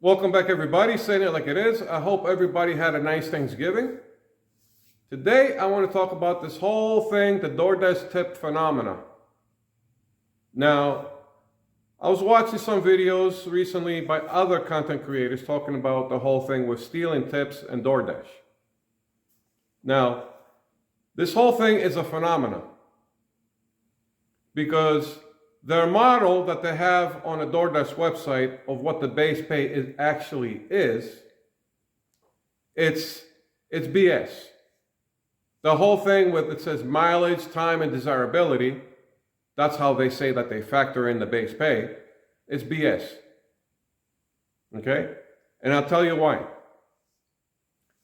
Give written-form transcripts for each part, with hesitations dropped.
Welcome back, everybody. Saying it like it is. I hope everybody had a nice Thanksgiving. Today, I want to talk about this whole thing, the Doordash tip phenomena. Now, I was watching some videos recently by other content creators talking about the whole thing with stealing tips and Doordash. Now, this whole thing is a phenomenon because their model that they have on a Doordash website of what the base pay actually is, it's BS. The whole thing with it says mileage, time, and desirability, that's how they say that they factor in the base pay, is BS. Okay? And I'll tell you why.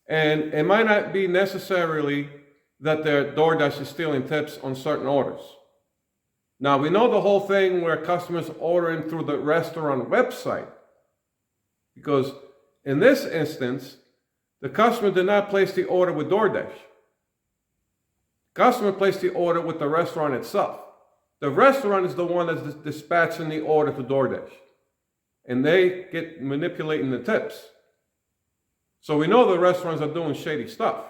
And it might not be necessarily that their Doordash is stealing tips on certain orders. Now, we know the whole thing where customers ordering through the restaurant website, because in this instance, the customer did not place the order with Doordash. Customer placed the order with the restaurant itself. The restaurant is the one that's dispatching the order to Doordash, and they get manipulating the tips. So we know the restaurants are doing shady stuff.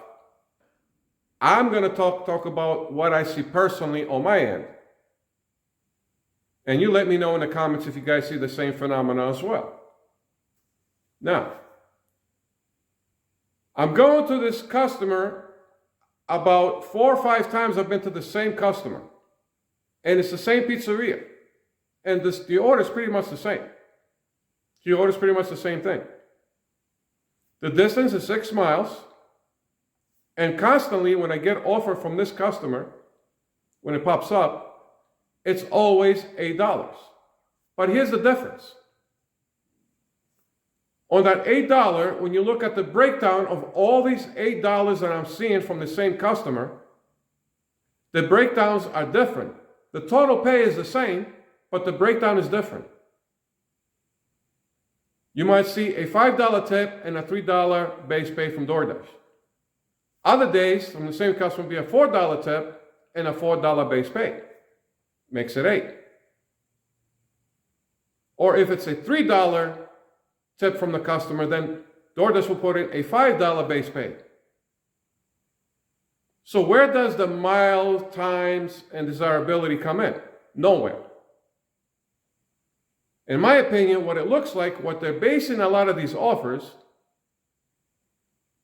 I'm going to talk about what I see personally on my end. And you let me know in the comments if you guys see the same phenomena as well. Now, I'm going to this customer about 4 or 5 times. I've been to the same customer. And it's the same pizzeria. And the order is pretty much the same. The order is pretty much the same thing. The distance is 6 miles. And constantly when I get offer from this customer, when it pops up, it's always $8. But here's the difference. On that $8, when you look at the breakdown of all these $8 that I'm seeing from the same customer, the breakdowns are different. The total pay is the same, but the breakdown is different. You might see a $5 tip and a $3 base pay from Doordash. Other days, from the same customer, will be a $4 tip and a $4 base pay. Makes it 8. Or if it's a $3 tip from the customer, then Doordash will put in a $5 base pay. So where does the miles, times, and desirability come in? Nowhere. In my opinion, what it looks like, what they're basing a lot of these offers,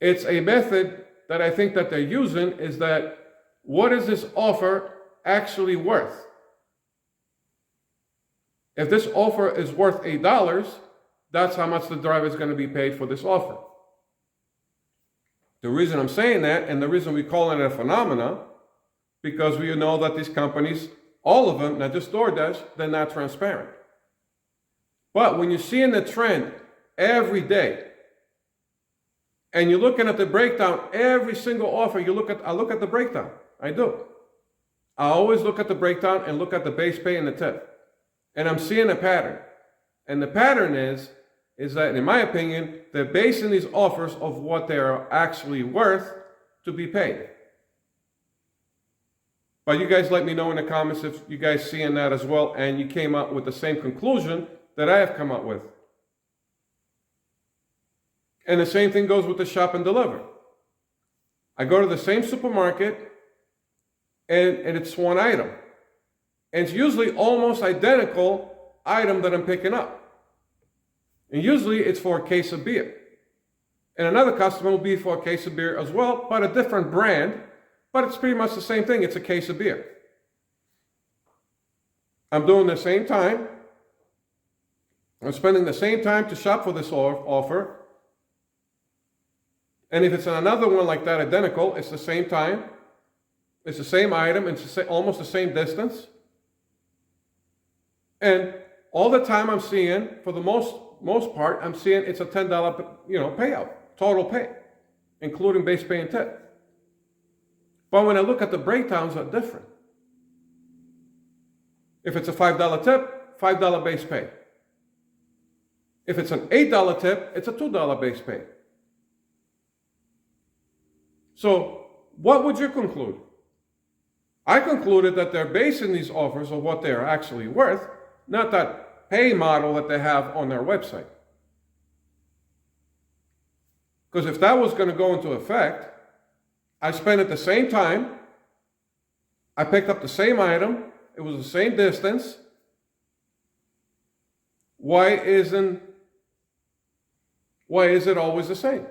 it's a method that I think that they're using is that what is this offer actually worth? If this offer is worth $8, that's how much the driver is going to be paid for this offer. The reason I'm saying that, and the reason we call it a phenomena, because we know that these companies, all of them, not just Doordash, they're not transparent. But when you're seeing the trend every day, and you're looking at the breakdown, every single offer, I look at the breakdown. I do. I always look at the breakdown and look at the base pay and the tip. And I'm seeing a pattern. And the pattern is that, in my opinion, they're basing these offers of what they're actually worth to be paid. But you guys let me know in the comments if you guys seeing that as well and you came up with the same conclusion that I have come up with. And the same thing goes with the shop and deliver. I go to the same supermarket and it's one item. And it's usually almost identical item that I'm picking up. And usually it's for a case of beer. And another customer will be for a case of beer as well, but a different brand. But it's pretty much the same thing. It's a case of beer. I'm doing the same time. I'm spending the same time to shop for this offer. And if it's another one like that, identical, it's the same time. It's the same item. It's almost the same distance. And all the time I'm seeing, for the most part, I'm seeing it's a $10 payout, total pay, including base pay and tip. But when I look at the breakdowns, are different. If it's a $5 tip, $5 base pay. If it's an $8 tip, it's a $2 base pay. So what would you conclude? I concluded that they're basing these offers on what they're actually worth, not that pay model that they have on their website. Because if that was going to go into effect, I spent it the same time, I picked up the same item, it was the same distance. Why is it always the same?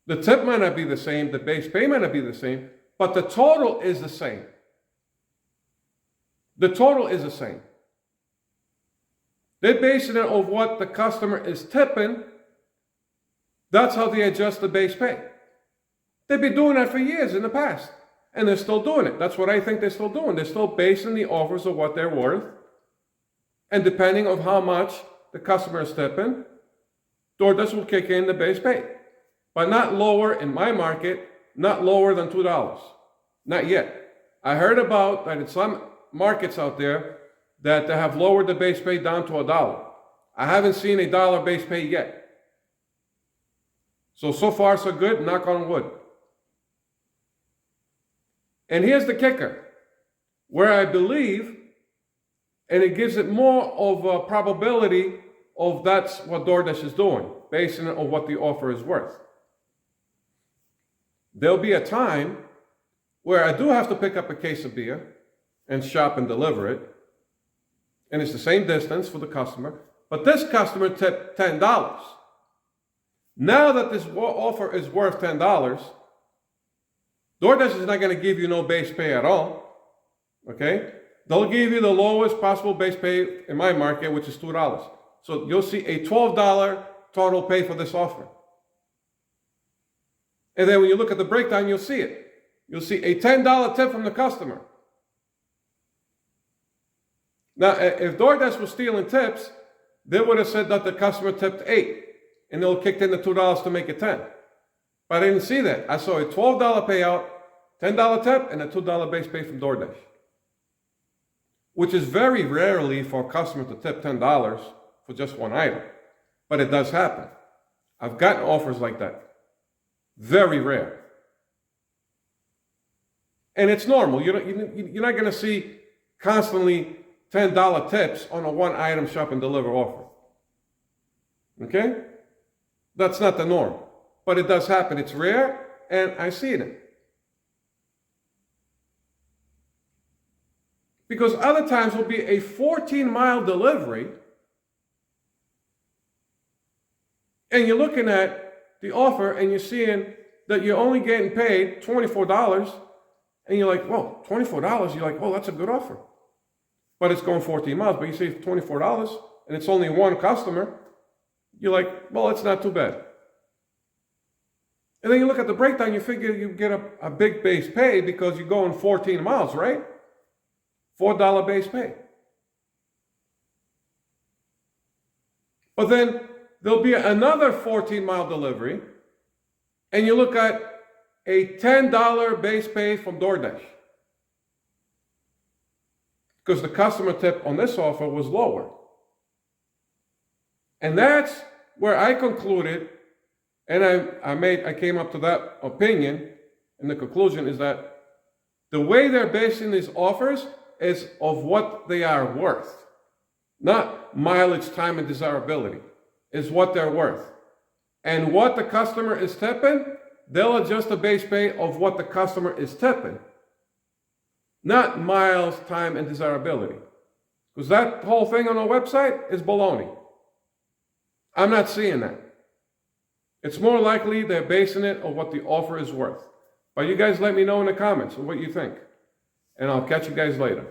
The tip might not be the same, the base pay might not be the same, but the total is the same. The total is the same. They're basing it on what the customer is tipping. That's how they adjust the base pay. They've been doing that for years in the past, and they're still doing it. That's what I think they're still doing. They're still basing the offers of what they're worth, and depending on how much the customer is tipping, Doordash will kick in the base pay. But not lower, in my market, not lower than $2. Not yet. I heard about that in some markets out there that they have lowered the base pay down to $1. I haven't seen $1 base pay yet. So far so good, knock on wood. And here's the kicker, where I believe, and it gives it more of a probability of that's what Doordash is doing, basing it on what the offer is worth. There'll be a time where I do have to pick up a case of beer and shop and deliver it, and it's the same distance for the customer, but this customer tipped $10. Now that this offer is worth $10, Doordash is not going to give you no base pay at all, okay? They'll give you the lowest possible base pay in my market, which is $2. So you'll see a $12 total pay for this offer. And then when you look at the breakdown, you'll see it. You'll see a $10 tip from the customer. Now, if Doordash was stealing tips, they would have said that the customer tipped $8, and they'll kick in the $2 to make it $10. But I didn't see that. I saw a $12 payout, $10 tip, and a $2 base pay from Doordash, which is very rarely for a customer to tip $10 for just one item. But it does happen. I've gotten offers like that. Very rare. And it's normal. You're not going to see constantly $10 tips on a one item shop and deliver offer. Okay? That's not the norm. But it does happen. It's rare, and I see it. Because other times will be a 14-mile delivery, and you're looking at the offer and you're seeing that you're only getting paid $24, and you're like, whoa, $24? You're like, oh, that's a good offer. But it's going 14 miles, but you see $24, and it's only one customer, you're like, well, it's not too bad. And then you look at the breakdown, you figure you get a big base pay because you're going 14 miles, right? $4 base pay. But then there'll be another 14-mile delivery, and you look at a $10 base pay from Doordash, because the customer tip on this offer was lower. And that's where I concluded, and I came up to that opinion, and the conclusion is that the way they're basing these offers is of what they are worth, not mileage, time, and desirability, is what they're worth. And what the customer is tipping, they'll adjust the base pay of what the customer is tipping, not miles, time, and desirability. Because that whole thing on the website is baloney. I'm not seeing that. It's more likely they're basing it on what the offer is worth. But you guys let me know in the comments what you think. And I'll catch you guys later.